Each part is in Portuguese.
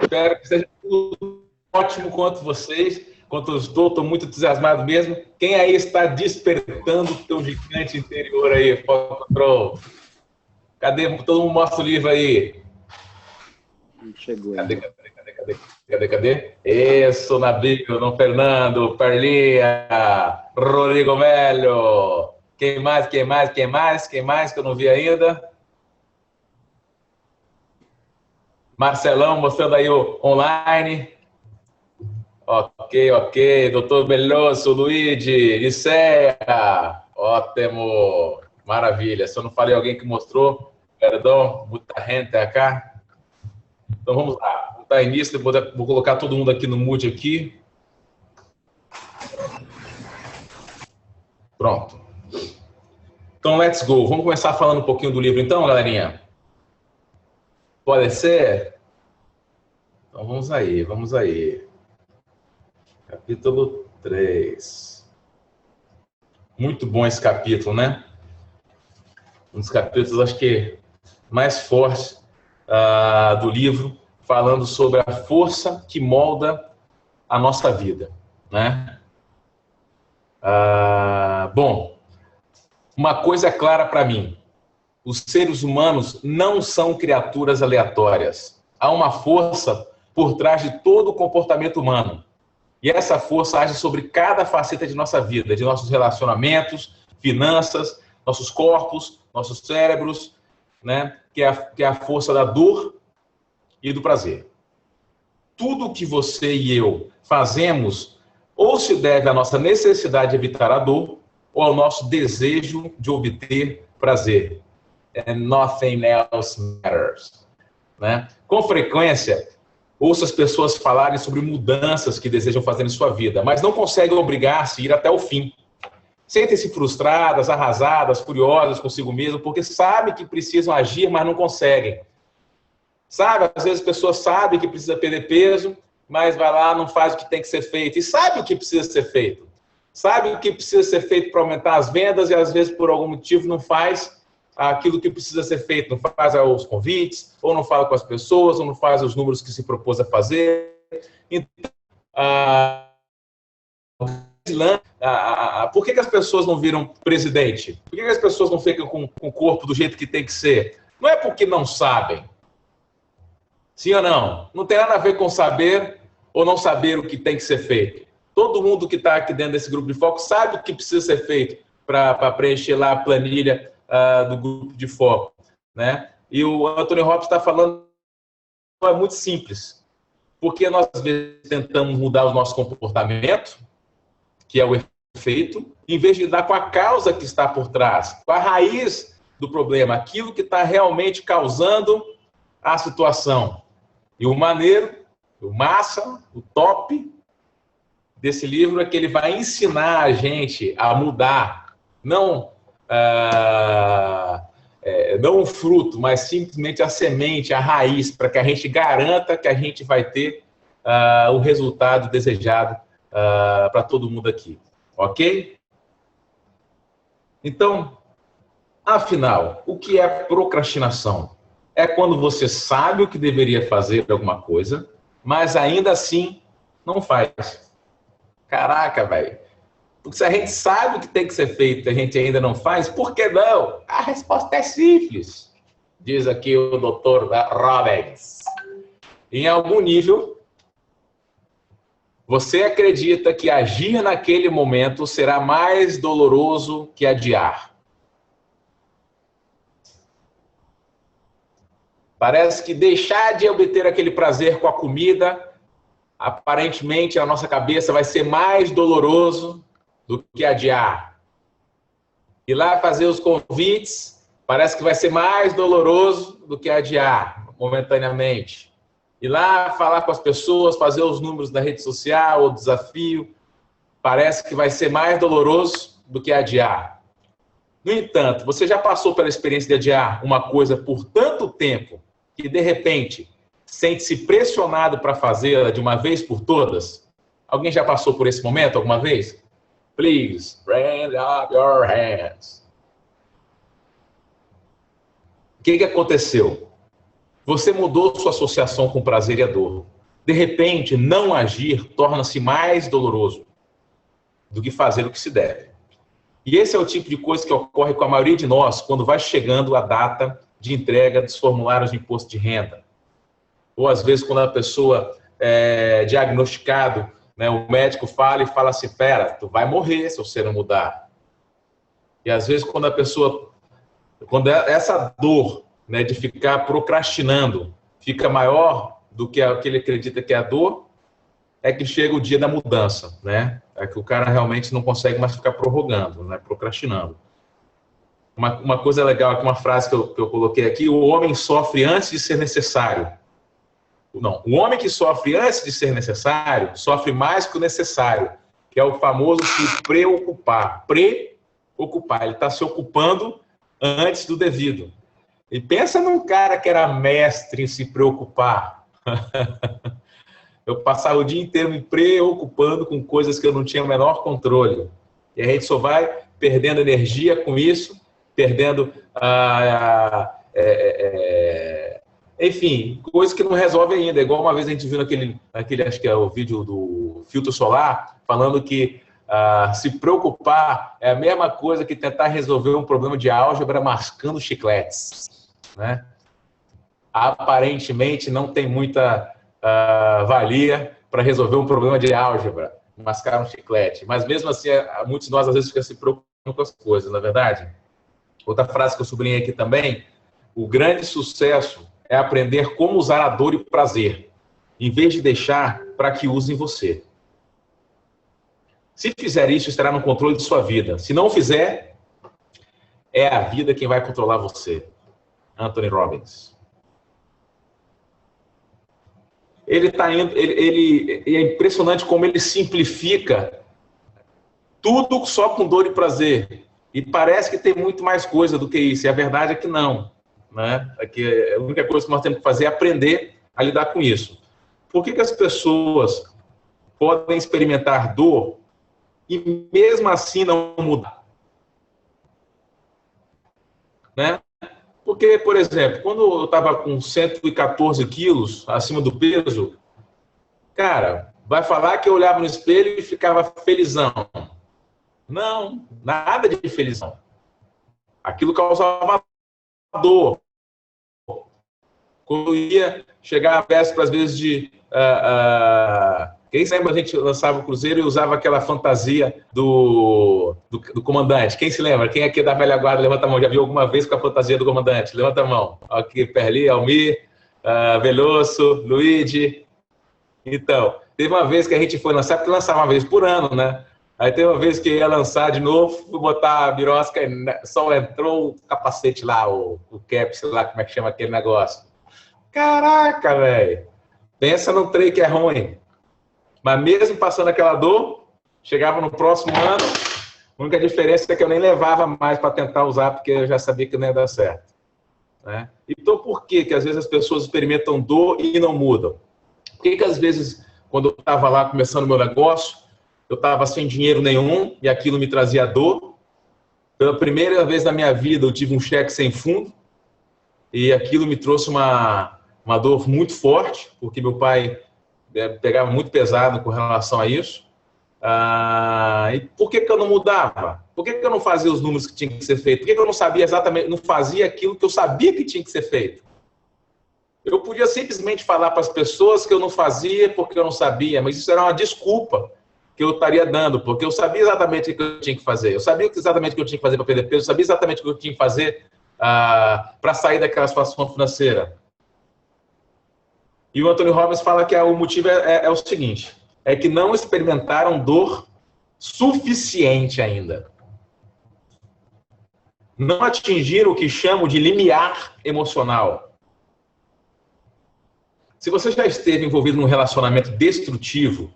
Espero que seja tudo ótimo quanto vocês, quanto eu estou muito entusiasmado mesmo. Quem aí está despertando o teu gigante interior aí, Foco Control? Cadê? Todo mundo mostra o livro aí. Não chegou Cadê, ainda. cadê? Isso, Nabil, Dom Fernando, Perlinha, Rodrigo Melo. Quem mais que eu não vi ainda? Marcelão mostrando aí o online. Ok. Doutor Veloso, Luigi, Licea. Ótimo. Maravilha. Se eu não falei alguém que mostrou, perdão, muita gente acá. Então vamos lá. Vou dar início, vou colocar todo mundo aqui no mute aqui. Pronto. Então, let's go. Vamos começar falando um pouquinho do livro então, galerinha? Pode ser? Então vamos aí. Capítulo 3. Muito bom esse capítulo, né? Um dos capítulos, acho que, mais fortes do livro, falando sobre a força que molda a nossa vida, né? Bom, uma coisa é clara para mim. Os seres humanos não são criaturas aleatórias. Há uma força por trás de todo o comportamento humano. E essa força age sobre cada faceta de nossa vida, de nossos relacionamentos, finanças, nossos corpos, nossos cérebros, né? Que é a força da dor e do prazer. Tudo que você e eu fazemos ou se deve à nossa necessidade de evitar a dor ou ao nosso desejo de obter prazer. And nothing else matters. Né? Com frequência, ouço as pessoas falarem sobre mudanças que desejam fazer em sua vida, mas não conseguem obrigar-se a ir até o fim. Sentem-se frustradas, arrasadas, furiosas consigo mesmo, porque sabem que precisam agir, mas não conseguem. Sabe, às vezes as pessoas sabem que precisa perder peso, mas vai lá, não faz o que tem que ser feito. E sabe o que precisa ser feito. Sabe o que precisa ser feito para aumentar as vendas e às vezes por algum motivo não faz aquilo que precisa ser feito, não faz os convites, ou não fala com as pessoas, ou não faz os números que se propôs a fazer. Então, por que as pessoas não viram presidente? Por que as pessoas não ficam com o corpo do jeito que tem que ser? Não é porque não sabem. Sim ou não? Não tem nada a ver com saber ou não saber o que tem que ser feito. Todo mundo que está aqui dentro desse grupo de foco sabe o que precisa ser feito para preencher lá a planilha do grupo de foco, né? E o Anthony Robbins está falando é muito simples, porque nós às vezes tentamos mudar o nosso comportamento, que é o efeito, em vez de lidar com a causa que está por trás, com a raiz do problema, aquilo que está realmente causando a situação. E o maneiro, o massa, o top desse livro é que ele vai ensinar a gente a mudar, não não o fruto, mas simplesmente a semente, a raiz, para que a gente garanta que a gente vai ter o resultado desejado para todo mundo aqui, ok? Então, afinal, o que é procrastinação? É quando você sabe o que deveria fazer alguma coisa, mas ainda assim não faz. Caraca, velho. Porque se a gente sabe o que tem que ser feito e a gente ainda não faz, por que não? A resposta é simples, diz aqui o Dr. Robbins. Em algum nível, você acredita que agir naquele momento será mais doloroso que adiar. Parece que deixar de obter aquele prazer com a comida, aparentemente, na nossa cabeça, vai ser mais doloroso do que adiar. Ir lá fazer os convites, parece que vai ser mais doloroso do que adiar, momentaneamente. Ir lá falar com as pessoas, fazer os números da rede social, o desafio, parece que vai ser mais doloroso do que adiar. No entanto, você já passou pela experiência de adiar uma coisa por tanto tempo que, de repente, sente-se pressionado para fazê-la de uma vez por todas? Alguém já passou por esse momento alguma vez? Please, raise up your hands. O que aconteceu? Você mudou sua associação com prazer e a dor. De repente, não agir torna-se mais doloroso do que fazer o que se deve. E esse é o tipo de coisa que ocorre com a maioria de nós quando vai chegando a data de entrega dos formulários de imposto de renda. Ou às vezes quando a pessoa é diagnosticado, né, o médico fala e fala assim, pera, tu vai morrer se você não mudar. E às vezes quando a pessoa, quando essa dor, né, de ficar procrastinando fica maior do que ele acredita que é a dor, é que chega o dia da mudança, né? É que o cara realmente não consegue mais ficar prorrogando, né, procrastinando. Uma coisa legal aqui, uma frase que eu coloquei aqui, o homem sofre antes de ser necessário. Não, o homem que sofre antes de ser necessário, sofre mais que o necessário, que é o famoso se preocupar. Preocupar, ele está se ocupando antes do devido. E pensa num cara que era mestre em se preocupar. Eu passava o dia inteiro me preocupando com coisas que eu não tinha o menor controle. E a gente só vai perdendo energia com isso, perdendo, enfim, coisas que não resolve ainda. Igual uma vez a gente viu naquele acho que é o vídeo do filtro solar, falando que se preocupar é a mesma coisa que tentar resolver um problema de álgebra mascando chicletes, né? Aparentemente não tem muita valia para resolver um problema de álgebra, mascar um chiclete. Mas mesmo assim, muitos de nós às vezes ficam se preocupando com as coisas, não é verdade? Outra frase que eu sublinhei aqui também, o grande sucesso é aprender como usar a dor e o prazer, em vez de deixar para que usem você. Se fizer isso, estará no controle de sua vida. Se não fizer, é a vida quem vai controlar você. Anthony Robbins. Ele está indo, é impressionante como ele simplifica tudo só com dor e prazer. E parece que tem muito mais coisa do que isso. E a verdade é que não, né? É que a única coisa que nós temos que fazer é aprender a lidar com isso. Por que as pessoas podem experimentar dor e mesmo assim não mudar? Né? Porque, por exemplo, quando eu estava com 114 quilos acima do peso, cara, vai falar que eu olhava no espelho e ficava felizão. Não, nada de felizão. Aquilo causava dor. Quando eu ia chegar a véspera, às vezes, de... quem lembra, a gente lançava o Cruzeiro e usava aquela fantasia do comandante. Quem se lembra? Quem aqui é da velha guarda, levanta a mão. Já viu alguma vez com a fantasia do comandante? Levanta a mão. Aqui, Perli, Almir, Veloso, Luigi. Então, teve uma vez que a gente foi lançar, porque lançava uma vez por ano, né? Aí teve uma vez que ia lançar de novo, fui botar a birosca e só entrou o capacete lá, o cap, sei lá como é que chama aquele negócio. Caraca, velho. Pensa num trem que é ruim. Mas mesmo passando aquela dor, chegava no próximo ano, a única diferença é que eu nem levava mais para tentar usar, porque eu já sabia que não ia dar certo. Né? Então, por que às vezes as pessoas experimentam dor e não mudam? Por que às vezes, quando eu estava lá começando o meu negócio, eu estava sem dinheiro nenhum e aquilo me trazia dor? Pela primeira vez na minha vida, eu tive um cheque sem fundo e aquilo me trouxe uma dor muito forte, porque meu pai pegava muito pesado com relação a isso. E por que eu não mudava? Por que eu não fazia os números que tinham que ser feitos? Por que eu não sabia exatamente, não fazia aquilo que eu sabia que tinha que ser feito? Eu podia simplesmente falar para as pessoas que eu não fazia porque eu não sabia, mas isso era uma desculpa que eu estaria dando, porque eu sabia exatamente o que eu tinha que fazer. Eu sabia exatamente o que eu tinha que fazer para perder peso, eu sabia exatamente o que eu tinha que fazer para sair daquela situação financeira. E o Anthony Robbins fala que o motivo é o seguinte, é que não experimentaram dor suficiente ainda. Não atingiram o que chamo de limiar emocional. Se você já esteve envolvido num relacionamento destrutivo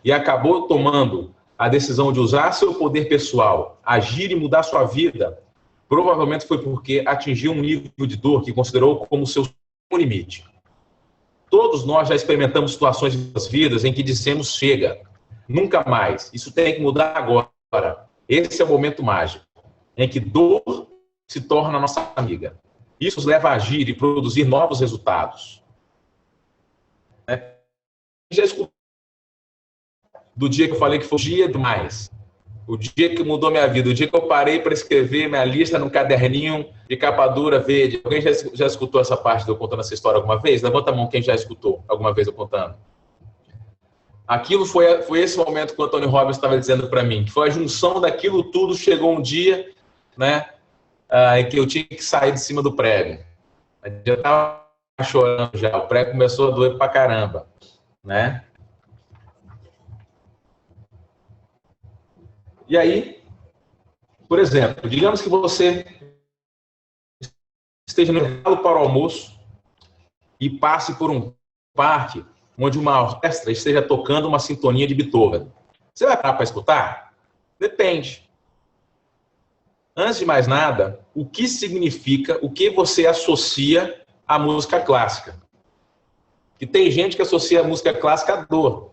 e acabou tomando a decisão de usar seu poder pessoal, agir e mudar sua vida, provavelmente foi porque atingiu um nível de dor que considerou como seu limite. Todos nós já experimentamos situações em nossas vidas em que dissemos chega, nunca mais, isso tem que mudar agora. Esse é o momento mágico, em que dor se torna nossa amiga. Isso nos leva a agir e produzir novos resultados. do dia que eu falei que foi o dia demais. O dia que mudou minha vida, o dia que eu parei para escrever minha lista num caderninho de capa dura verde. Alguém já escutou essa parte de eu contando essa história alguma vez? Levanta a mão quem já escutou alguma vez eu contando. Aquilo foi esse momento que o Anthony Robbins estava dizendo para mim, que foi a junção daquilo tudo, chegou um dia, né, em que eu tinha que sair de cima do prego. Eu já estava chorando já, o prego começou a doer pra caramba, né? E aí, por exemplo, digamos que você esteja no intervalo para o almoço e passe por um parque onde uma orquestra esteja tocando uma sintonia de Beethoven. Você vai parar para escutar? Depende. Antes de mais nada, o que significa, o que você associa à música clássica? Que tem gente que associa a música clássica à dor.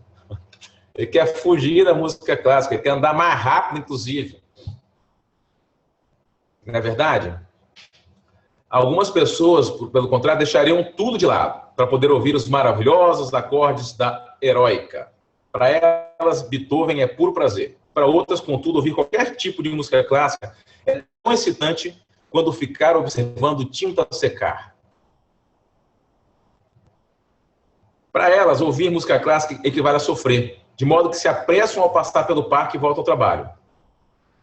Ele quer fugir da música clássica, ele quer andar mais rápido, inclusive. Não é verdade? Algumas pessoas, pelo contrário, deixariam tudo de lado para poder ouvir os maravilhosos acordes da heróica. Para elas, Beethoven é puro prazer. Para outras, contudo, ouvir qualquer tipo de música clássica é tão excitante quando ficar observando tinta secar. Para elas, ouvir música clássica equivale a sofrer, de modo que se apressam ao passar pelo parque e voltam ao trabalho.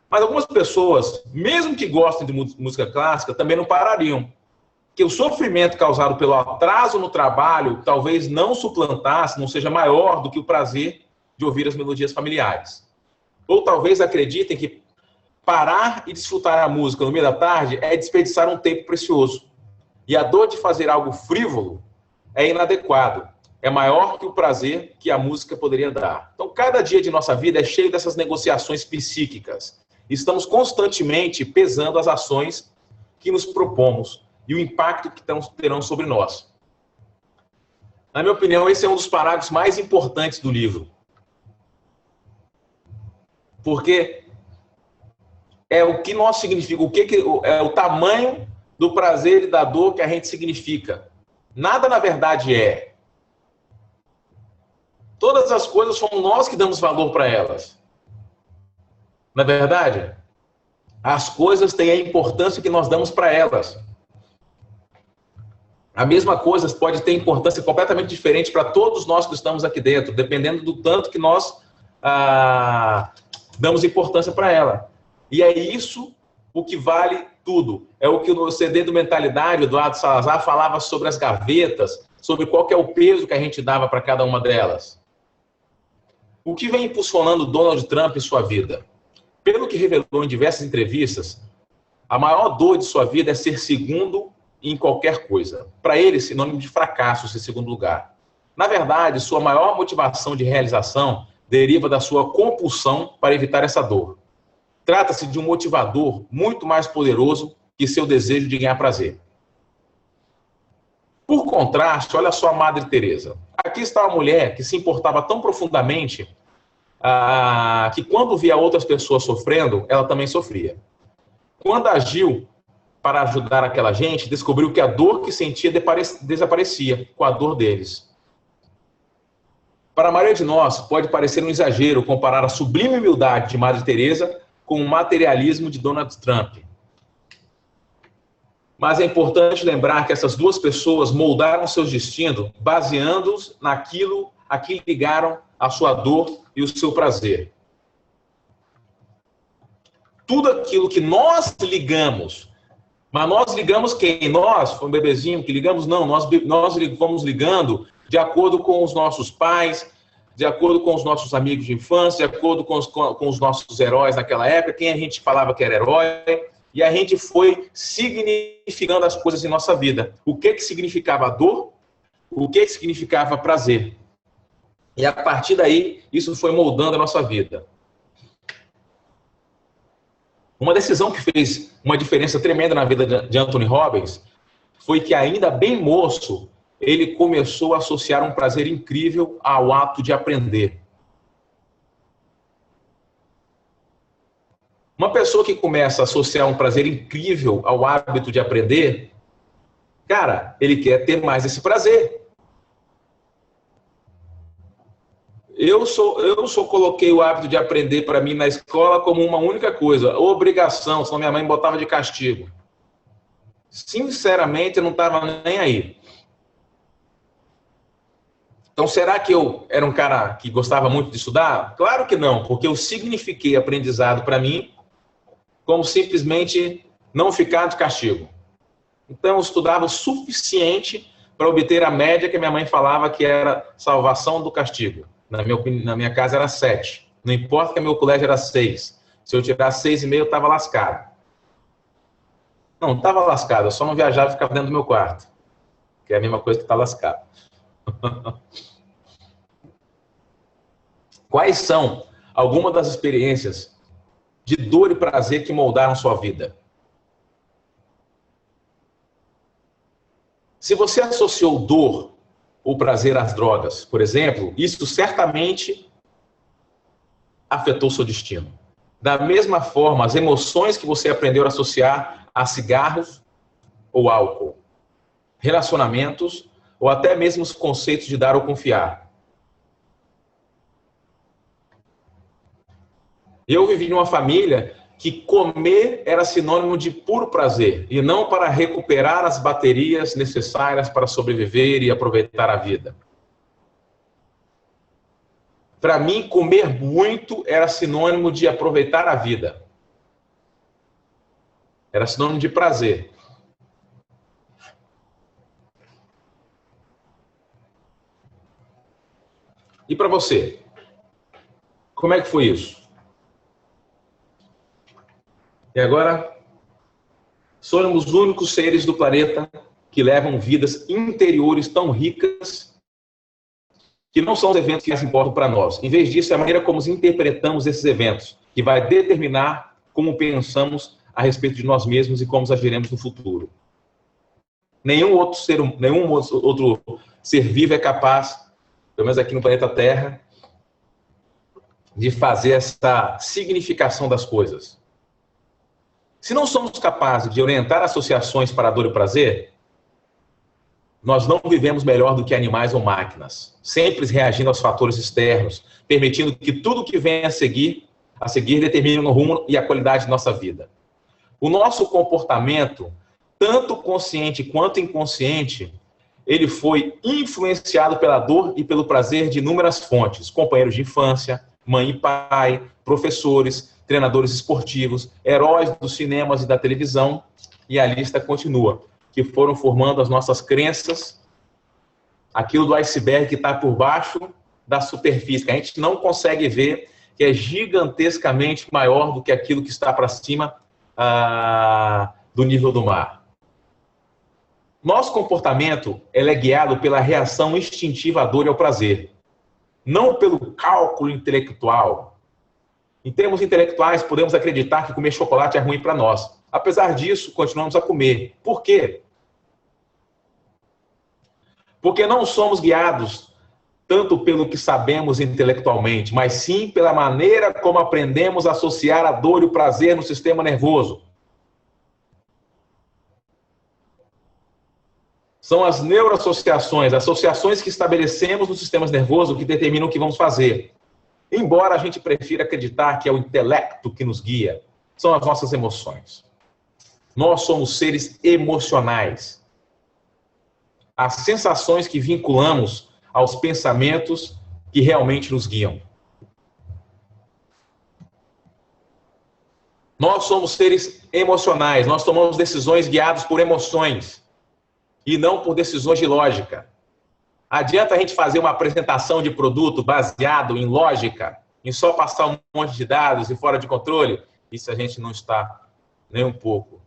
Mas algumas pessoas, mesmo que gostem de música clássica, também não parariam. Que o sofrimento causado pelo atraso no trabalho talvez não suplantasse, não seja maior do que o prazer de ouvir as melodias familiares. Ou talvez acreditem que parar e desfrutar a música no meio da tarde é desperdiçar um tempo precioso. E a dor de fazer algo frívolo é inadequado. É maior que o prazer que a música poderia dar. Então, cada dia de nossa vida é cheio dessas negociações psíquicas. Estamos constantemente pesando as ações que nos propomos e o impacto que terão sobre nós. Na minha opinião, esse é um dos parágrafos mais importantes do livro. Porque é o que nós significa, é o tamanho do prazer e da dor que a gente significa. Nada, na verdade, é. Todas as coisas somos nós que damos valor para elas. Não é verdade? As coisas têm a importância que nós damos para elas. A mesma coisa pode ter importância completamente diferente para todos nós que estamos aqui dentro, dependendo do tanto que nós damos importância para ela. E é isso o que vale tudo. É o que no CD do Mentalidade, Eduardo Salazar falava sobre as gavetas, sobre qual que é o peso que a gente dava para cada uma delas. O que vem impulsionando Donald Trump em sua vida? Pelo que revelou em diversas entrevistas, a maior dor de sua vida é ser segundo em qualquer coisa. Para ele, sinônimo de fracasso ser segundo lugar. Na verdade, sua maior motivação de realização deriva da sua compulsão para evitar essa dor. Trata-se de um motivador muito mais poderoso que seu desejo de ganhar prazer. Por contraste, olha só a Madre Teresa. Aqui está uma mulher que se importava tão profundamente que quando via outras pessoas sofrendo, ela também sofria. Quando agiu para ajudar aquela gente, descobriu que a dor que sentia desaparecia com a dor deles. Para a maioria de nós, pode parecer um exagero comparar a sublime humildade de Madre Teresa com o materialismo de Donald Trump. Mas é importante lembrar que essas duas pessoas moldaram seus destinos baseando-os naquilo a que ligaram a sua dor e o seu prazer. Tudo aquilo que nós ligamos, mas nós ligamos quem? Nós, foi um bebezinho que ligamos? Não, nós vamos ligando de acordo com os nossos pais, de acordo com os nossos amigos de infância, de acordo com os nossos heróis naquela época, quem a gente falava que era herói, e a gente foi significando as coisas em nossa vida. O que significava dor? O que significava prazer? E a partir daí, isso foi moldando a nossa vida. Uma decisão que fez uma diferença tremenda na vida de Anthony Robbins foi que, ainda bem moço, ele começou a associar um prazer incrível ao ato de aprender. Uma pessoa que começa a associar um prazer incrível ao hábito de aprender, cara, ele quer ter mais esse prazer. Eu só coloquei o hábito de aprender para mim na escola como uma única coisa, obrigação, senão minha mãe me botava de castigo. Sinceramente, eu não estava nem aí. Então, será que eu era um cara que gostava muito de estudar? Claro que não, porque eu signifiquei aprendizado para mim como simplesmente não ficar de castigo. Então, eu estudava o suficiente para obter a média que a minha mãe falava que era salvação do castigo. Na minha casa era 7. Não importa que meu colégio era 6. Se eu tirasse 6,5, eu estava lascado. Não estava lascado, eu só não viajava e ficava dentro do meu quarto. Que é a mesma coisa que estar lascado. Quais são algumas das experiências de dor e prazer que moldaram sua vida? Se você associou dor ou prazer às drogas, por exemplo, isso certamente afetou seu destino. Da mesma forma, as emoções que você aprendeu a associar a cigarros ou álcool, relacionamentos ou até mesmo os conceitos de dar ou confiar. Eu vivi em uma família que comer era sinônimo de puro prazer e não para recuperar as baterias necessárias para sobreviver e aproveitar a vida. Para mim, comer muito era sinônimo de aproveitar a vida. Era sinônimo de prazer. E para você? Como é que foi isso? E agora, somos os únicos seres do planeta que levam vidas interiores tão ricas que não são os eventos que mais importam para nós. Em vez disso, é a maneira como interpretamos esses eventos que vai determinar como pensamos a respeito de nós mesmos e como agiremos no futuro. Nenhum outro ser vivo é capaz, pelo menos aqui no planeta Terra, de fazer essa significação das coisas. Se não somos capazes de orientar associações para a dor e prazer, nós não vivemos melhor do que animais ou máquinas, sempre reagindo aos fatores externos, permitindo que tudo que vem a seguir determine o rumo e a qualidade de nossa vida. O nosso comportamento, tanto consciente quanto inconsciente, ele foi influenciado pela dor e pelo prazer de inúmeras fontes, companheiros de infância, mãe e pai, professores, treinadores esportivos, heróis dos cinemas e da televisão, e a lista continua, que foram formando as nossas crenças, aquilo do iceberg que está por baixo da superfície, que a gente não consegue ver, que é gigantescamente maior do que aquilo que está para cima do nível do mar. Nosso comportamento é guiado pela reação instintiva à dor e ao prazer, não pelo cálculo intelectual. Em termos intelectuais, podemos acreditar que comer chocolate é ruim para nós. Apesar disso, continuamos a comer. Por quê? Porque não somos guiados tanto pelo que sabemos intelectualmente, mas sim pela maneira como aprendemos a associar a dor e o prazer no sistema nervoso. São as neuroassociações, associações que estabelecemos nos sistemas nervosos que determinam o que vamos fazer. Embora a gente prefira acreditar que é o intelecto que nos guia, são as nossas emoções. Nós somos seres emocionais. As sensações que vinculamos aos pensamentos que realmente nos guiam. Nós somos seres emocionais, nós tomamos decisões guiadas por emoções e não por decisões de lógica. Adianta a gente fazer uma apresentação de produto baseado em lógica, em só passar um monte de dados e fora de controle? E se a gente não está nem um pouco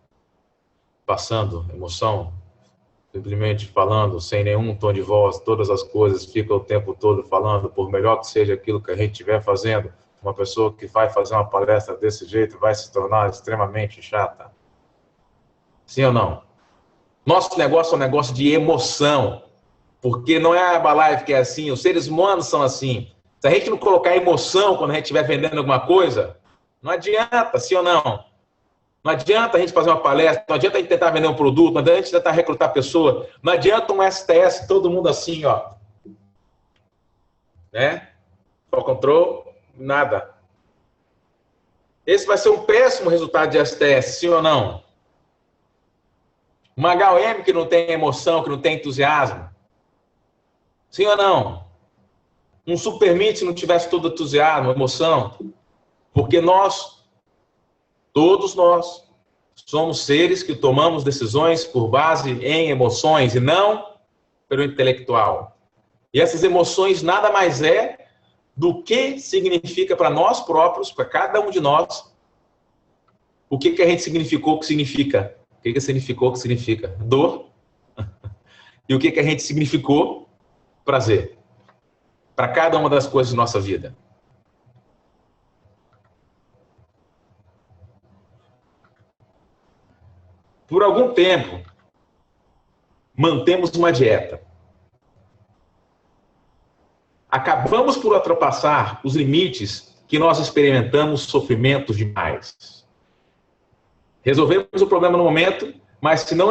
passando emoção, simplesmente falando sem nenhum tom de voz, todas as coisas, fica o tempo todo falando, por melhor que seja aquilo que a gente estiver fazendo, uma pessoa que vai fazer uma palestra desse jeito vai se tornar extremamente chata. Sim ou não? Nosso negócio é um negócio de emoção. Porque não é a Herbalife que é assim, os seres humanos são assim. Se a gente não colocar emoção quando a gente estiver vendendo alguma coisa, não adianta, sim ou não? Não adianta a gente fazer uma palestra, não adianta a gente tentar vender um produto, não adianta a gente tentar recrutar pessoa, não adianta um STS, todo mundo assim, ó. Né? Total control, nada. Esse vai ser um péssimo resultado de STS, sim ou não? Uma HOM que não tem emoção, que não tem entusiasmo. Sim ou não? Um supermit se não tivesse todo entusiasmo, emoção. Porque nós, todos nós, somos seres que tomamos decisões por base em emoções e não pelo intelectual. E essas emoções nada mais é do que significa para nós próprios, para cada um de nós, o que a gente significou que significa. O que significou que significa? Dor. E o que a gente significou? Prazer. Para cada uma das coisas de nossa vida. Por algum tempo, mantemos uma dieta. Acabamos por ultrapassar os limites que nós experimentamos sofrimento demais. Resolvemos o problema no momento, mas se não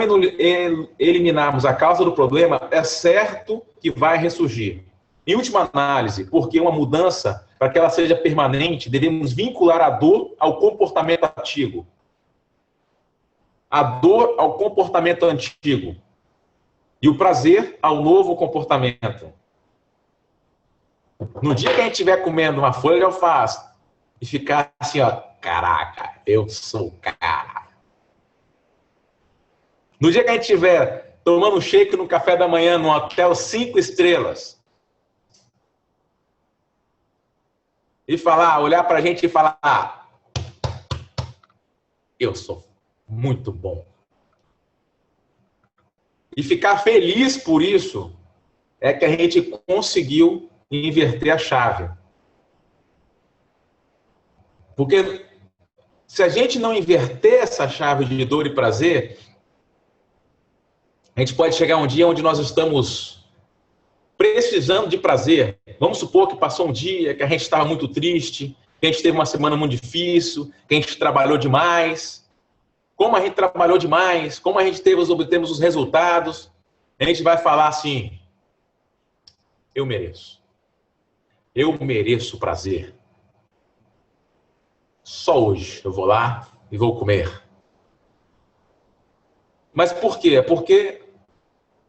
eliminarmos a causa do problema, é certo que vai ressurgir. Em última análise, porque uma mudança, para que ela seja permanente, devemos vincular a dor ao comportamento antigo. A dor ao comportamento antigo. E o prazer ao novo comportamento. No dia que a gente estiver comendo uma folha de alface e ficar assim, ó, caraca, eu sou o cara. No dia que a gente estiver tomando um shake no café da manhã num hotel 5 estrelas e falar, olhar pra gente e falar, eu sou muito bom. E ficar feliz por isso é que a gente conseguiu inverter a chave. Porque se a gente não inverter essa chave de dor e prazer, a gente pode chegar um dia onde nós estamos precisando de prazer. Vamos supor que passou um dia que a gente estava muito triste, que a gente teve uma semana muito difícil, que a gente trabalhou demais. Como a gente trabalhou demais, como a gente obtemos os resultados, a gente vai falar assim, eu mereço. Eu mereço prazer. Só hoje eu vou lá e vou comer. Mas por quê? Porque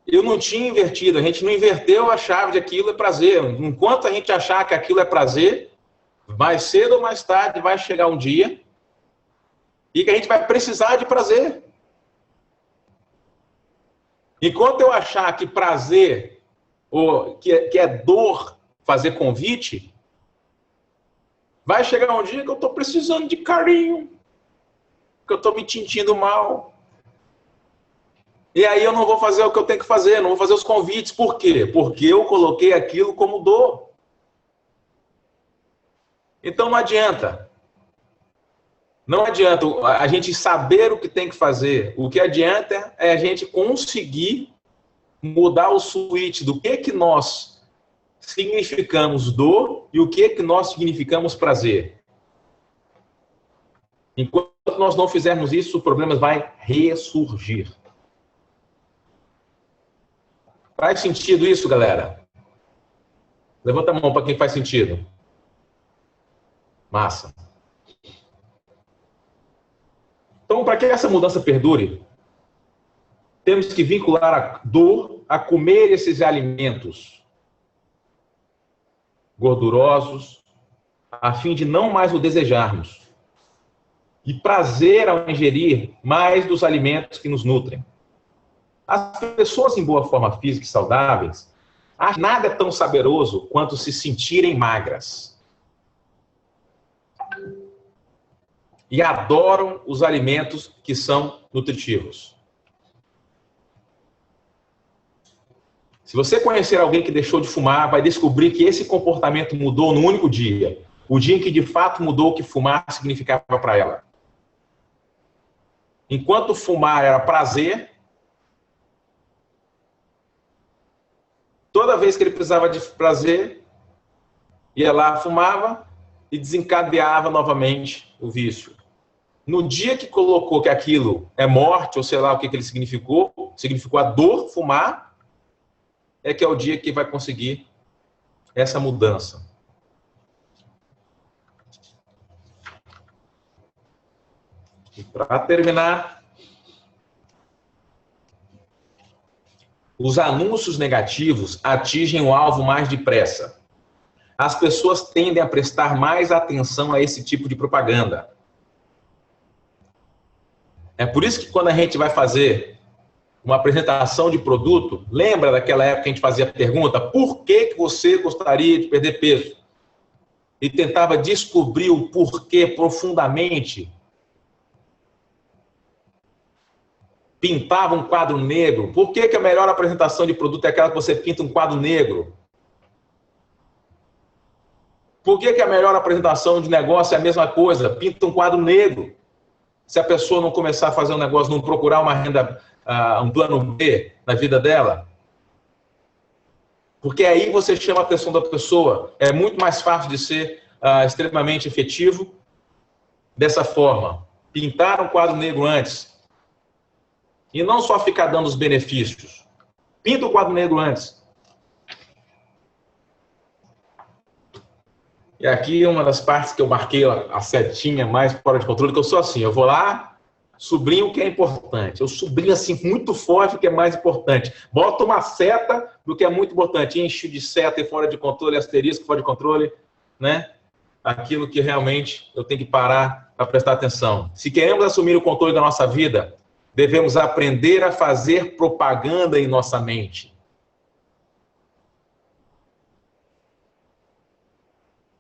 eu não tinha invertido, a gente não inverteu a chave de aquilo é prazer. Enquanto a gente achar que aquilo é prazer, mais cedo ou mais tarde vai chegar um dia e que a gente vai precisar de prazer. Enquanto eu achar que prazer, ou que é dor fazer convite, vai chegar um dia que eu estou precisando de carinho, que eu estou me sentindo mal. E aí eu não vou fazer o que eu tenho que fazer, não vou fazer os convites. Por quê? Porque eu coloquei aquilo como dor. Então não adianta. Não adianta a gente saber o que tem que fazer. O que adianta é a gente conseguir mudar o switch do que nós significamos dor e o que nós significamos prazer. Enquanto nós não fizermos isso, o problema vai ressurgir. Faz sentido isso, galera? Levanta a mão para quem faz sentido. Massa. Então, para que essa mudança perdure, temos que vincular a dor a comer esses alimentos gordurosos, a fim de não mais o desejarmos. E prazer ao ingerir mais dos alimentos que nos nutrem. As pessoas em boa forma física e saudáveis, nada é tão saboroso quanto se sentirem magras. E adoram os alimentos que são nutritivos. Se você conhecer alguém que deixou de fumar, vai descobrir que esse comportamento mudou no único dia. O dia em que de fato mudou o que fumar significava para ela. Enquanto fumar era prazer, toda vez que ele precisava de prazer, ia lá, fumava e desencadeava novamente o vício. No dia que colocou que aquilo é morte, ou sei lá o que ele significou a dor, fumar, é que é o dia que vai conseguir essa mudança. E para terminar, os anúncios negativos atingem o alvo mais depressa. As pessoas tendem a prestar mais atenção a esse tipo de propaganda. É por isso que quando a gente vai fazer uma apresentação de produto, lembra daquela época que a gente fazia a pergunta, por que você gostaria de perder peso? E tentava descobrir o porquê profundamente. Pintava um quadro negro. Por que a melhor apresentação de produto é aquela que você pinta um quadro negro? Por que a melhor apresentação de negócio é a mesma coisa? Pinta um quadro negro. Se a pessoa não começar a fazer um negócio, não procurar uma renda, um plano B na vida dela. Porque aí você chama a atenção da pessoa. É muito mais fácil de ser extremamente efetivo dessa forma. Pintar um quadro negro antes. E não só ficar dando os benefícios. Pinta o quadro negro antes. E aqui uma das partes que eu marquei a setinha mais fora de controle, que eu sou assim, eu vou lá, sublinho o que é importante. Eu sublinho assim muito forte o que é mais importante. Boto uma seta do que é muito importante. Encho de seta e fora de controle, asterisco, fora de controle, né? Aquilo que realmente eu tenho que parar para prestar atenção. Se queremos assumir o controle da nossa vida, devemos aprender a fazer propaganda em nossa mente.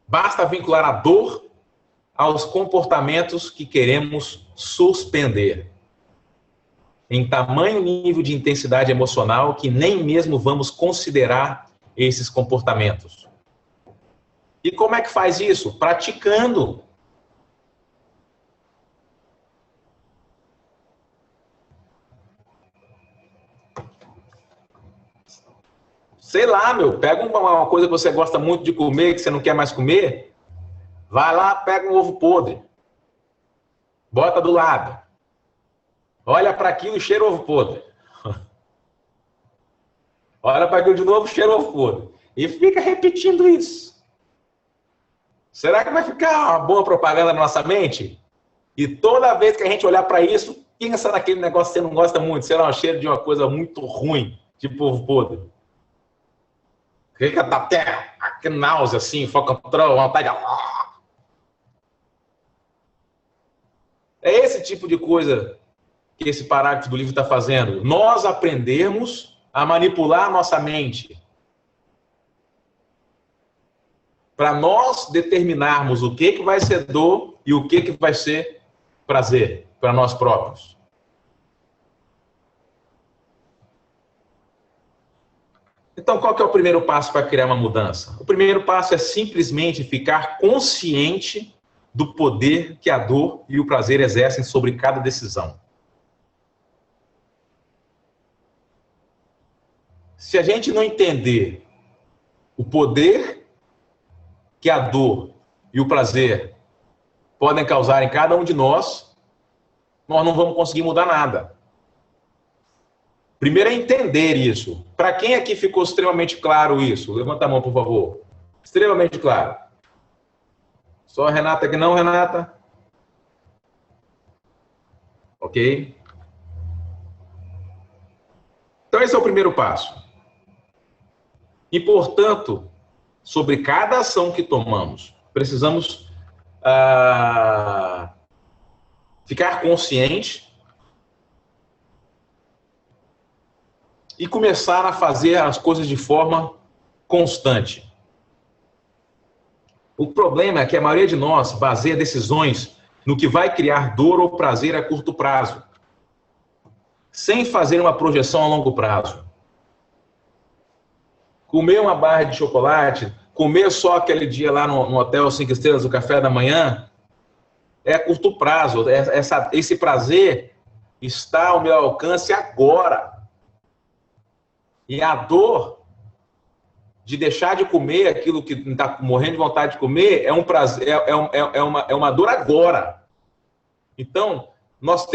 Basta vincular a dor aos comportamentos que queremos suspender. Em tamanho nível de intensidade emocional que nem mesmo vamos considerar esses comportamentos. E como é que faz isso? Praticando. Sei lá, pega uma coisa que você gosta muito de comer, que você não quer mais comer, vai lá, pega um ovo podre, bota do lado, olha para aquilo e cheira o ovo podre. Olha para aquilo de novo, cheira o ovo podre. E fica repetindo isso. Será que vai ficar uma boa propaganda na nossa mente? E toda vez que a gente olhar para isso, pensa naquele negócio que você não gosta muito, sei lá, um cheiro de uma coisa muito ruim, tipo ovo podre. Fica até aquele náusea assim, focontrol, vontade de... É esse tipo de coisa que esse parágrafo do livro está fazendo. Nós aprendermos a manipular a nossa mente. Para nós determinarmos o que vai ser dor e o que vai ser prazer para nós próprios. Então, qual que é o primeiro passo para criar uma mudança? O primeiro passo é simplesmente ficar consciente do poder que a dor e o prazer exercem sobre cada decisão. Se a gente não entender o poder que a dor e o prazer podem causar em cada um de nós, nós não vamos conseguir mudar nada. Primeiro é entender isso. Para quem aqui ficou extremamente claro isso? Levanta a mão, por favor. Extremamente claro. Só a Renata que não, Renata? Ok? Então esse é o primeiro passo. E, portanto, sobre cada ação que tomamos, precisamos ficar consciente e começar a fazer as coisas de forma constante. O problema é que a maioria de nós baseia decisões no que vai criar dor ou prazer a curto prazo, sem fazer uma projeção a longo prazo. Comer uma barra de chocolate, comer só aquele dia lá no hotel 5 estrelas, o café da manhã, é a curto prazo. Esse prazer está ao meu alcance agora. E a dor de deixar de comer aquilo que está morrendo de vontade de comer é um prazer, é uma dor agora. Então, nós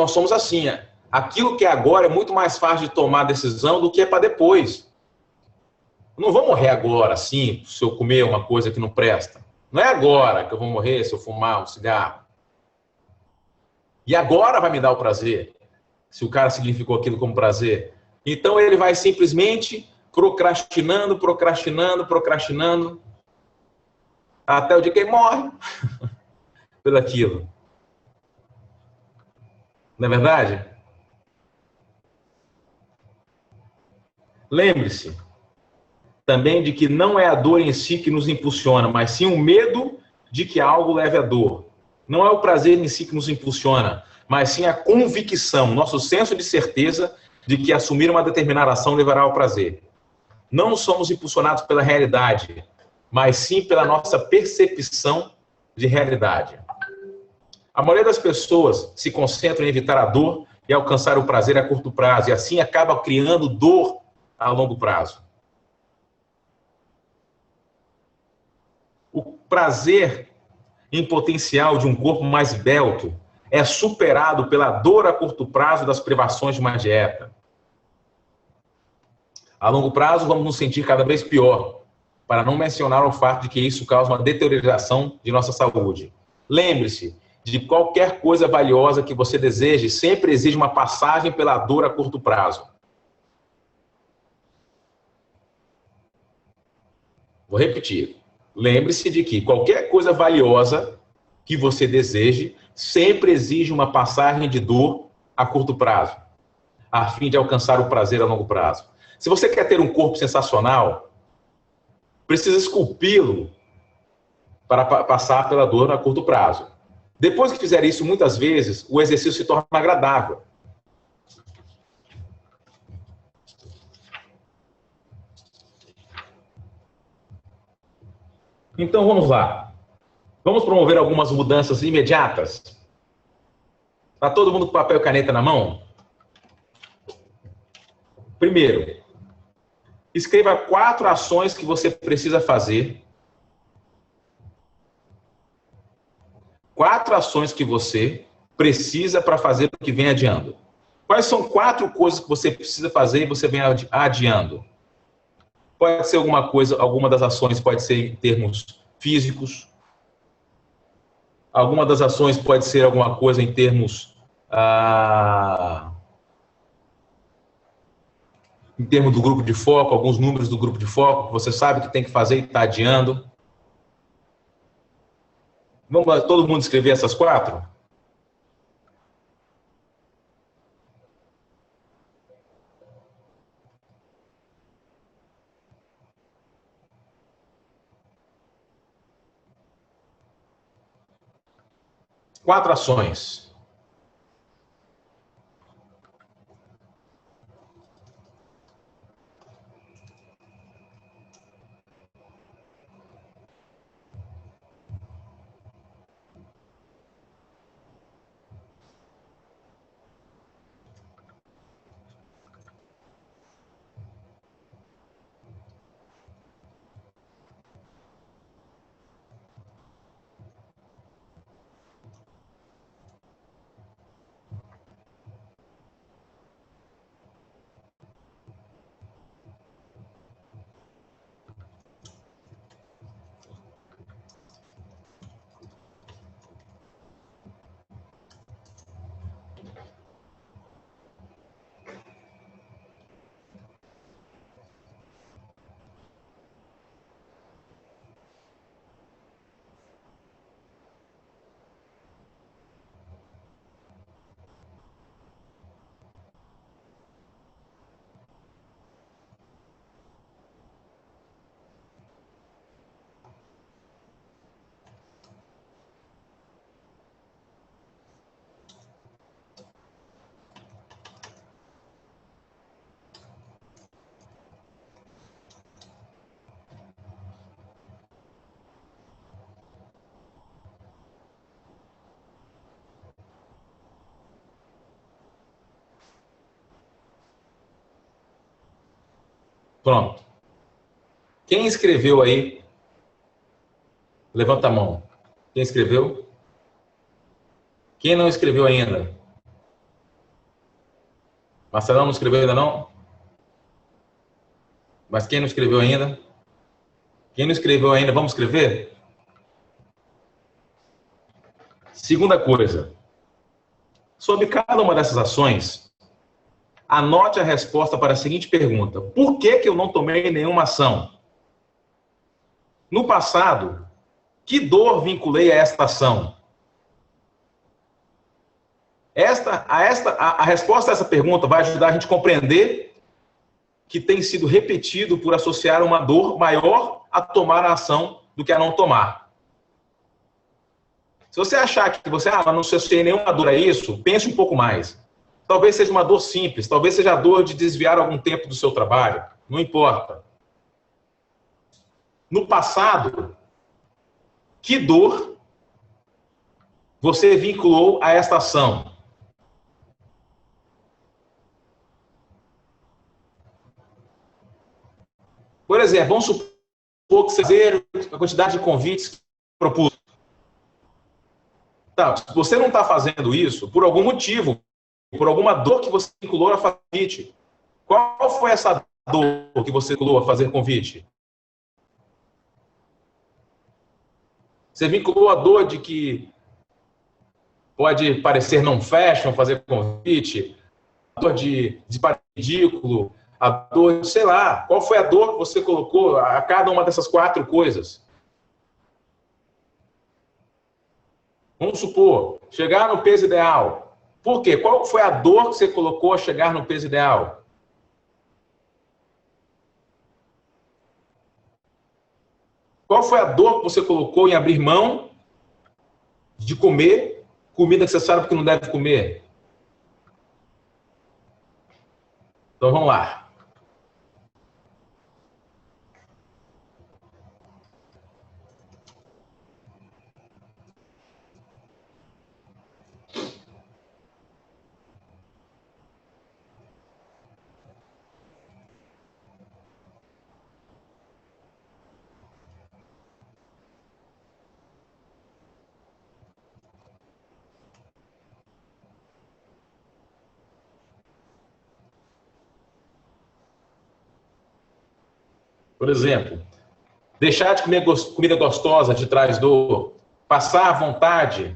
somos assim. Aquilo que é agora é muito mais fácil de tomar decisão do que é para depois. Eu não vou morrer agora, assim, se eu comer uma coisa que não presta. Não é agora que eu vou morrer se eu fumar um cigarro. E agora vai me dar o prazer, se o cara significou aquilo como prazer. Então ele vai simplesmente procrastinando, até o dia que ele morre pelo aquilo. Não é verdade? Lembre-se também de que não é a dor em si que nos impulsiona, mas sim o medo de que algo leve à dor. Não é o prazer em si que nos impulsiona, mas sim a convicção, nosso senso de certeza de que assumir uma determinada ação levará ao prazer. Não somos impulsionados pela realidade, mas sim pela nossa percepção de realidade. A maioria das pessoas se concentra em evitar a dor e alcançar o prazer a curto prazo, e assim acaba criando dor a longo prazo. O prazer em potencial de um corpo mais esbelto é superado pela dor a curto prazo das privações de uma dieta. A longo prazo, vamos nos sentir cada vez pior, para não mencionar o fato de que isso causa uma deterioração de nossa saúde. Lembre-se de qualquer coisa valiosa que você deseje, sempre exige uma passagem pela dor a curto prazo. Vou repetir. Lembre-se de que qualquer coisa valiosa que você deseje sempre exige uma passagem de dor a curto prazo, a fim de alcançar o prazer a longo prazo. Se você quer ter um corpo sensacional, precisa esculpi-lo para passar pela dor a curto prazo. Depois que fizer isso muitas vezes, o exercício se torna agradável. Então vamos lá. Vamos promover algumas mudanças imediatas? Está todo mundo com papel e caneta na mão? Primeiro, escreva 4 ações que você precisa fazer. 4 ações que você precisa para fazer o que vem adiando. Quais são 4 coisas que você precisa fazer e você vem adiando? Pode ser alguma coisa, alguma das ações pode ser em termos físicos. Alguma das ações pode ser alguma coisa em termos do grupo de foco, alguns números do grupo de foco que você sabe que tem que fazer e está adiando. Vamos lá, todo mundo escrever essas 4? Quatro ações. Pronto. Quem escreveu aí? Levanta a mão. Quem escreveu? Quem não escreveu ainda? Marcelão não escreveu ainda não? Mas quem não escreveu ainda? Quem não escreveu ainda, vamos escrever? Segunda coisa, sobre cada uma dessas ações, anote a resposta para a seguinte pergunta: por que eu não tomei nenhuma ação? No passado, que dor vinculei a esta ação? A resposta a essa pergunta vai ajudar a gente a compreender que tem sido repetido por associar uma dor maior a tomar a ação do que a não tomar. Se você achar que você não associei nenhuma dor a isso, pense um pouco mais. Talvez seja uma dor simples, talvez seja a dor de desviar algum tempo do seu trabalho, não importa. No passado, que dor você vinculou a esta ação? Por exemplo, vamos supor que você fazer a quantidade de convites propus. Tá, se você não está fazendo isso por algum motivo, por alguma dor que você vinculou a fazer convite, qual foi essa dor que você vinculou a fazer convite? Você vinculou a dor de que pode parecer não fashion fazer convite, a dor de parecer ridículo, a dor, sei lá, qual foi a dor que você colocou a cada uma dessas 4 coisas? Vamos supor, chegar no peso ideal. Por quê? Qual foi a dor que você colocou a chegar no peso ideal? Qual foi a dor que você colocou em abrir mão de comer comida que você sabe que não deve comer? Então vamos lá. Por exemplo, deixar de comer comida gostosa te traz dor. Passar à vontade.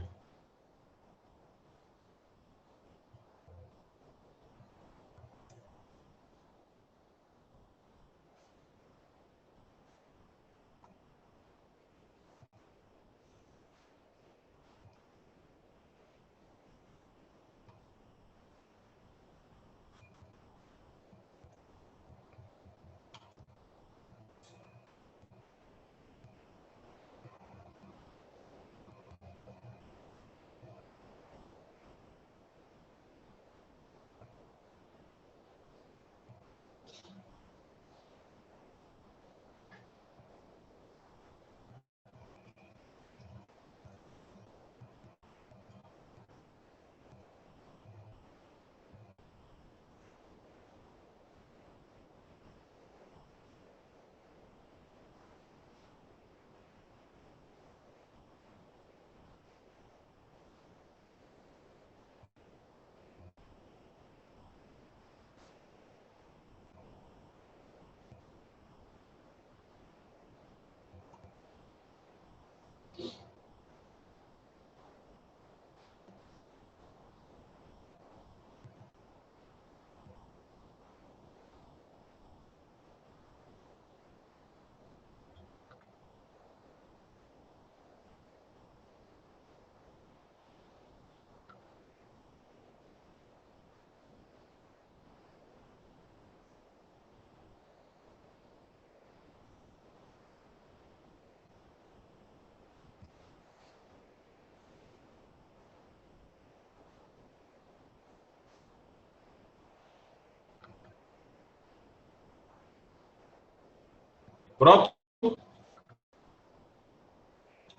Pronto?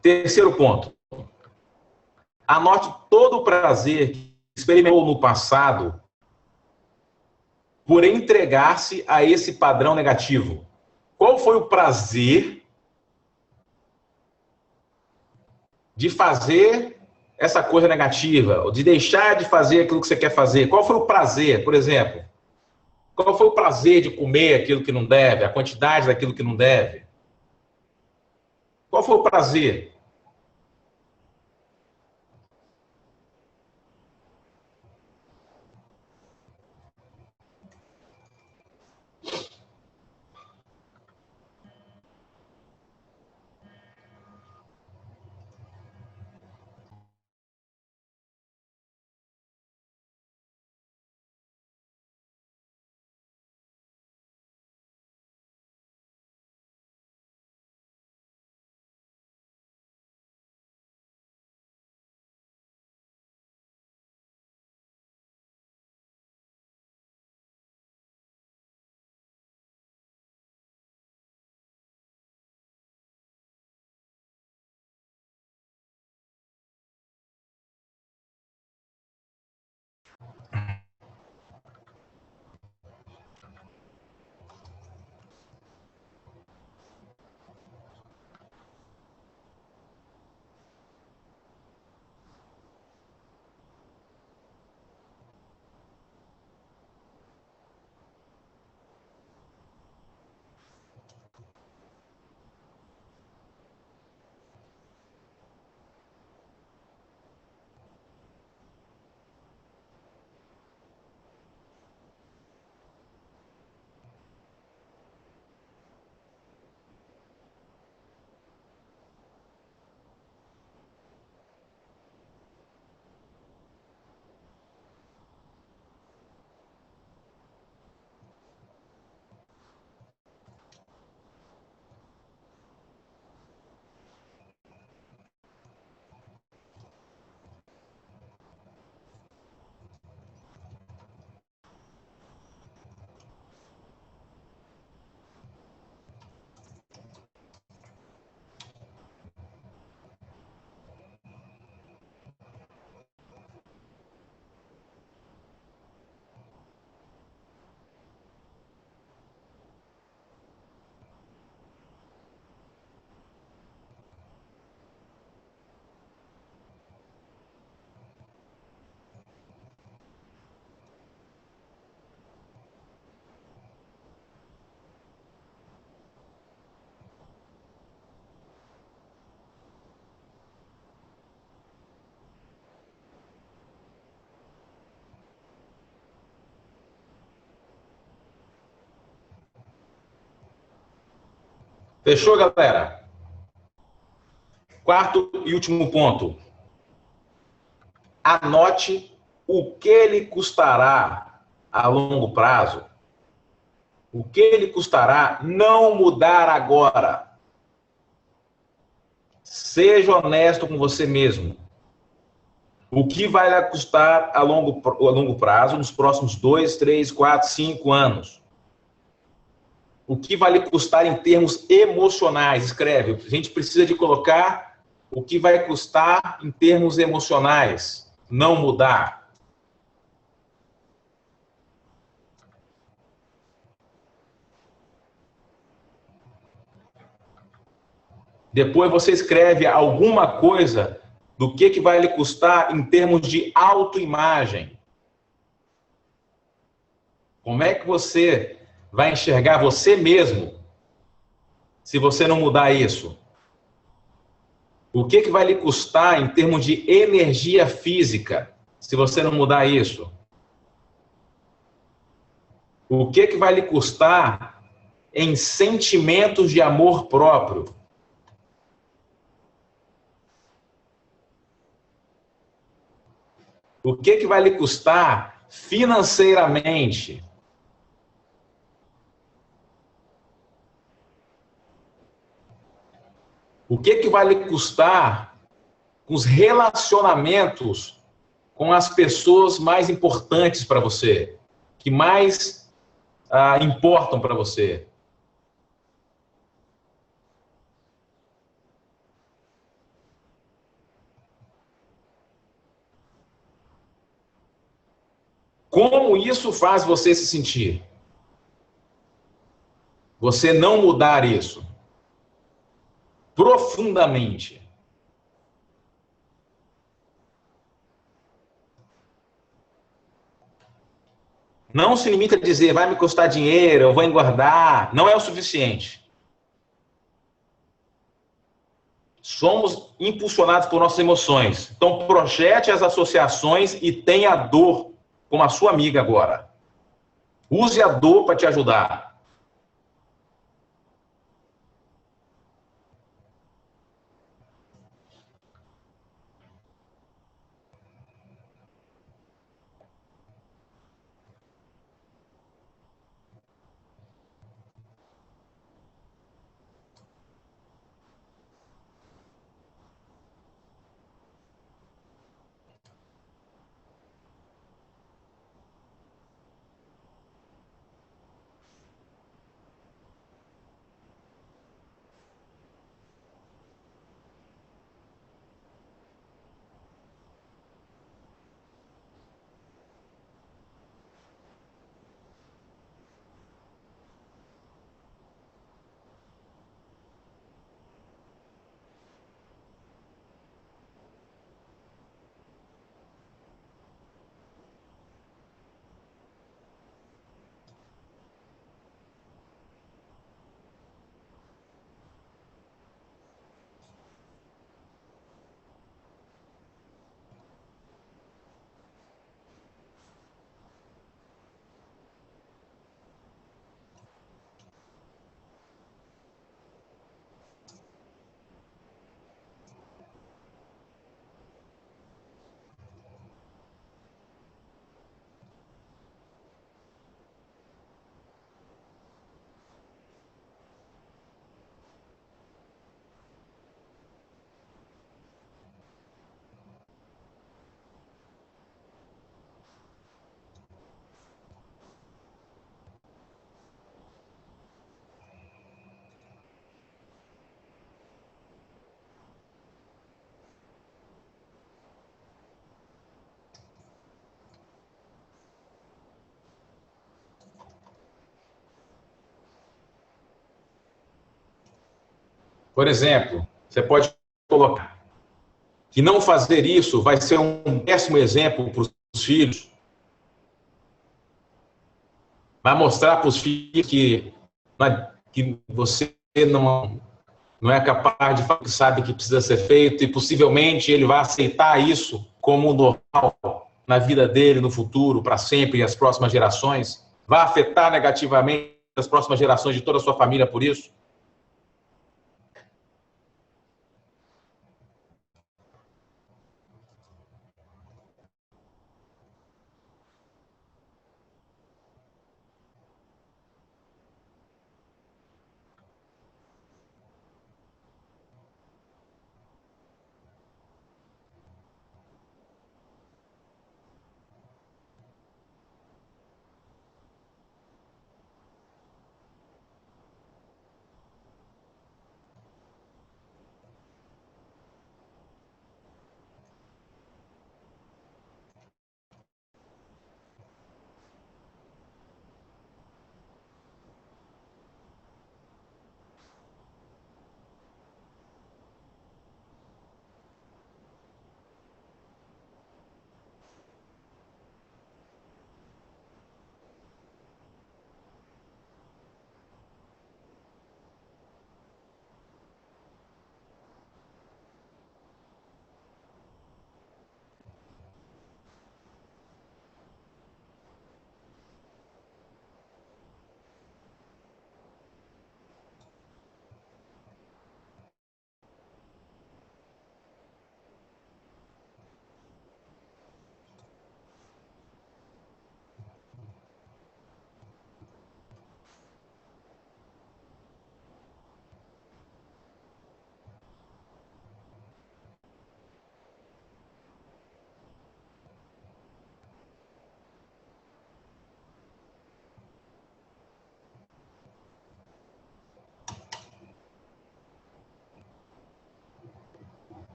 Terceiro ponto. Anote todo o prazer que experimentou no passado por entregar-se a esse padrão negativo. Qual foi o prazer de fazer essa coisa negativa, ou de deixar de fazer aquilo que você quer fazer? Qual foi o prazer, por exemplo? Qual foi o prazer de comer aquilo que não deve, a quantidade daquilo que não deve? Qual foi o prazer? Fechou, galera? Quarto e último ponto. Anote o que lhe custará a longo prazo. O que lhe custará não mudar agora. Seja honesto com você mesmo. O que vai lhe custar a longo prazo, nos próximos 2, 3, 4, 5 anos? O que vai lhe custar em termos emocionais? Escreve. A gente precisa de colocar o que vai custar em termos emocionais. Não mudar. Depois você escreve alguma coisa do que vai lhe custar em termos de autoimagem. Como é que você vai enxergar você mesmo se você não mudar isso? O que vai lhe custar em termos de energia física se você não mudar isso? O que vai lhe custar em sentimentos de amor próprio? O que vai lhe custar financeiramente? O que vai lhe custar com os relacionamentos com as pessoas mais importantes para você, que mais importam para você? Como isso faz você se sentir? Você não mudar isso profundamente. Não se limita a dizer, vai me custar dinheiro, eu vou engordar. Não é o suficiente. Somos impulsionados por nossas emoções. Então, projete as associações e tenha a dor como a sua amiga agora. Use a dor para te ajudar. Por exemplo, você pode colocar que não fazer isso vai ser um péssimo exemplo para os filhos. Vai mostrar para os filhos que você não é capaz de fazer o que sabe que precisa ser feito e possivelmente ele vai aceitar isso como normal na vida dele, no futuro, para sempre e as próximas gerações. Vai afetar negativamente as próximas gerações de toda a sua família por isso.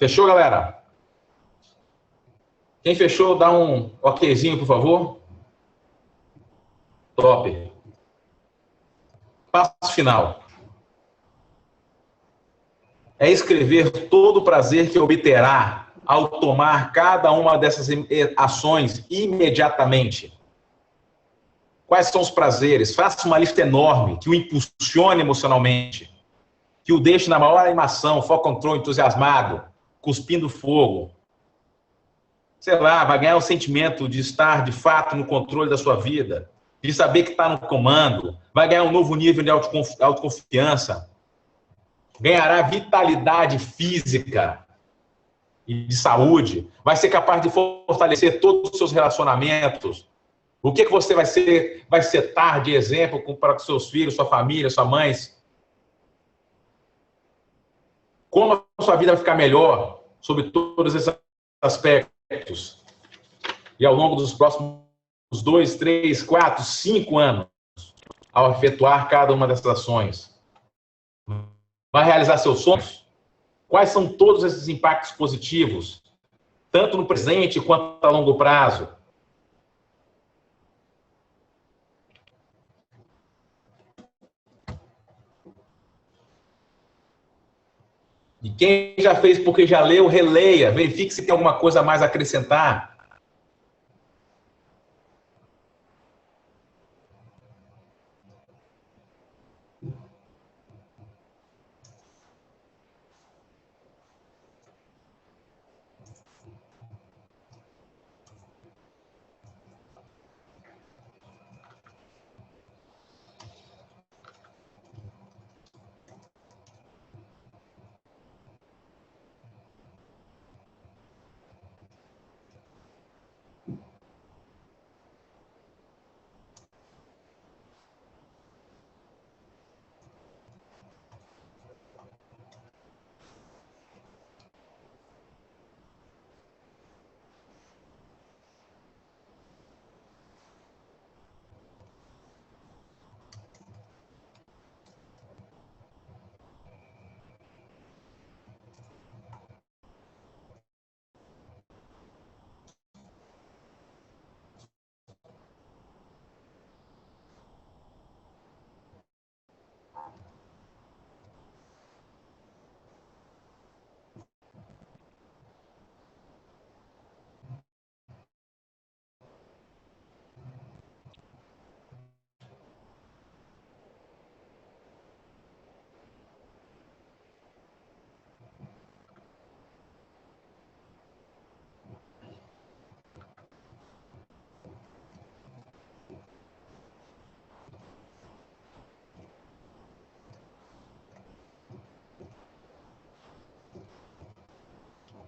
Fechou, galera? Quem fechou, dá um okzinho, por favor. Top. Passo final. É escrever todo o prazer que obterá ao tomar cada uma dessas ações imediatamente. Quais são os prazeres? Faça uma lista enorme que o impulsione emocionalmente, que o deixe na maior animação, foco control, entusiasmado, cuspindo fogo. Sei lá, vai ganhar o sentimento de estar, de fato, no controle da sua vida, de saber que está no comando, vai ganhar um novo nível de autoconfiança, ganhará vitalidade física e de saúde, vai ser capaz de fortalecer todos os seus relacionamentos. O que você vai setar de exemplo para os seus filhos, sua família, sua mãe? Como a sua vida vai ficar melhor sobre todos esses aspectos? E ao longo dos próximos 2, 3, 4, 5 anos, ao efetuar cada uma dessas ações, vai realizar seus sonhos? Quais são todos esses impactos positivos, tanto no presente quanto a longo prazo? E quem já fez porque já leu, releia, verifique se tem alguma coisa a mais a acrescentar.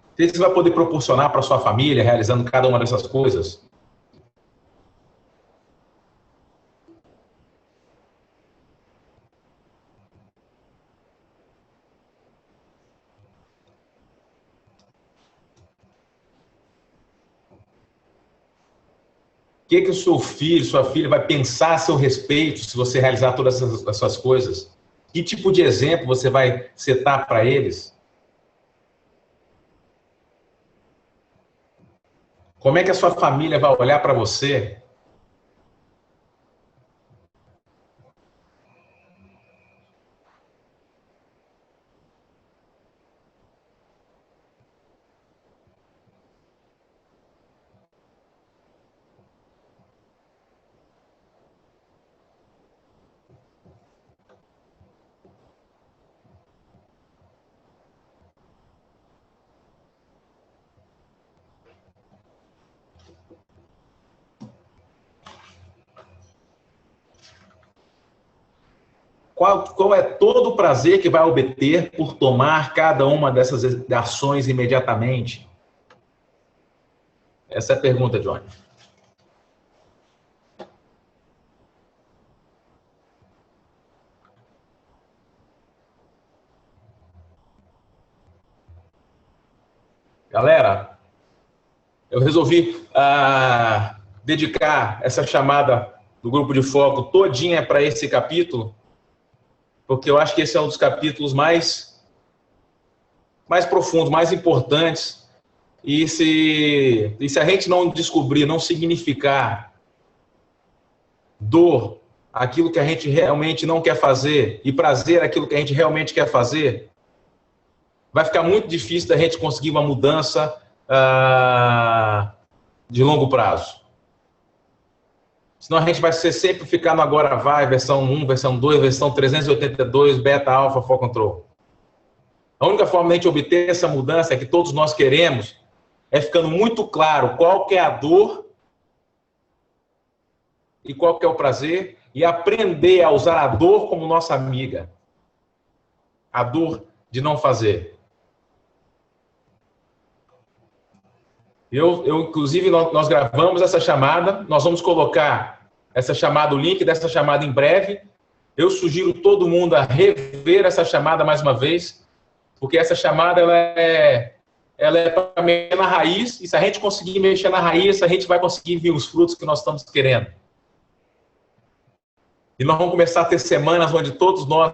O que você vai poder proporcionar para sua família realizando cada uma dessas coisas? O que o seu filho, sua filha vai pensar a seu respeito se você realizar todas essas coisas? Que tipo de exemplo você vai setar para eles? Como é que a sua família vai olhar para você? Qual é todo o prazer que vai obter por tomar cada uma dessas ações imediatamente? Essa é a pergunta, Johnny. Galera, eu resolvi dedicar essa chamada do grupo de foco todinha para esse capítulo, porque eu acho que esse é um dos capítulos mais mais profundos, mais importantes. E se a gente não descobrir, não significar dor, aquilo que a gente realmente não quer fazer, e prazer, aquilo que a gente realmente quer fazer, vai ficar muito difícil da gente conseguir uma mudança de longo prazo. Senão a gente vai sempre ficar no agora vai, versão 1, versão 2, versão 382, beta, alfa, for control. A única forma de a gente obter essa mudança que todos nós queremos é ficando muito claro qual que é a dor e qual que é o prazer, e aprender a usar a dor como nossa amiga. A dor de não fazer. Inclusive, nós gravamos essa chamada, nós vamos colocar essa chamada, o link dessa chamada em breve. Eu sugiro todo mundo a rever essa chamada mais uma vez, porque essa chamada ela é para mexer na raiz, e se a gente conseguir mexer na raiz, a gente vai conseguir ver os frutos que nós estamos querendo. E nós vamos começar a ter semanas onde todos nós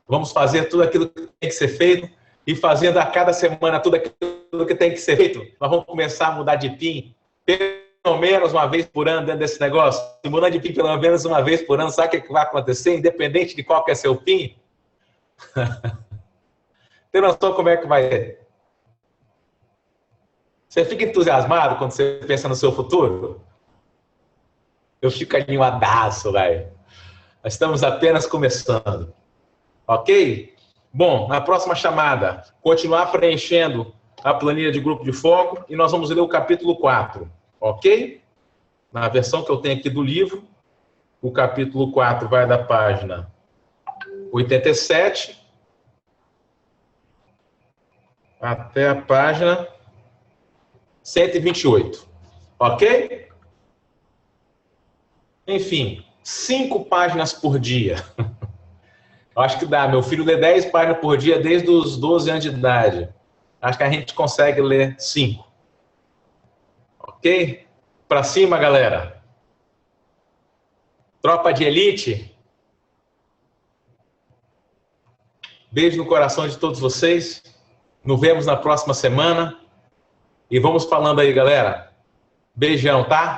vamos fazer tudo aquilo que tem que ser feito, e fazendo a cada semana tudo aquilo que tem que ser feito, nós vamos começar a mudar de PIN pelo menos uma vez por ano dentro desse negócio. Se mudar de PIN pelo menos uma vez por ano, sabe o que vai acontecer? Independente de qual que é seu PIN? Tem noção como é que vai ser? Você fica entusiasmado quando você pensa no seu futuro? Eu fico animadaço, velho. Nós estamos apenas começando. Ok? Bom, na próxima chamada, continuar preenchendo a planilha de grupo de foco, e nós vamos ler o capítulo 4, ok? Na versão que eu tenho aqui do livro, o capítulo 4 vai da página 87 até a página 128, ok? Enfim, 5 páginas por dia. Eu acho que dá. Meu filho lê 10 páginas por dia desde os 12 anos de idade. Acho que a gente consegue ler 5. Ok? Pra cima, galera. Tropa de elite. Beijo no coração de todos vocês. Nos vemos na próxima semana. E vamos falando aí, galera. Beijão, tá?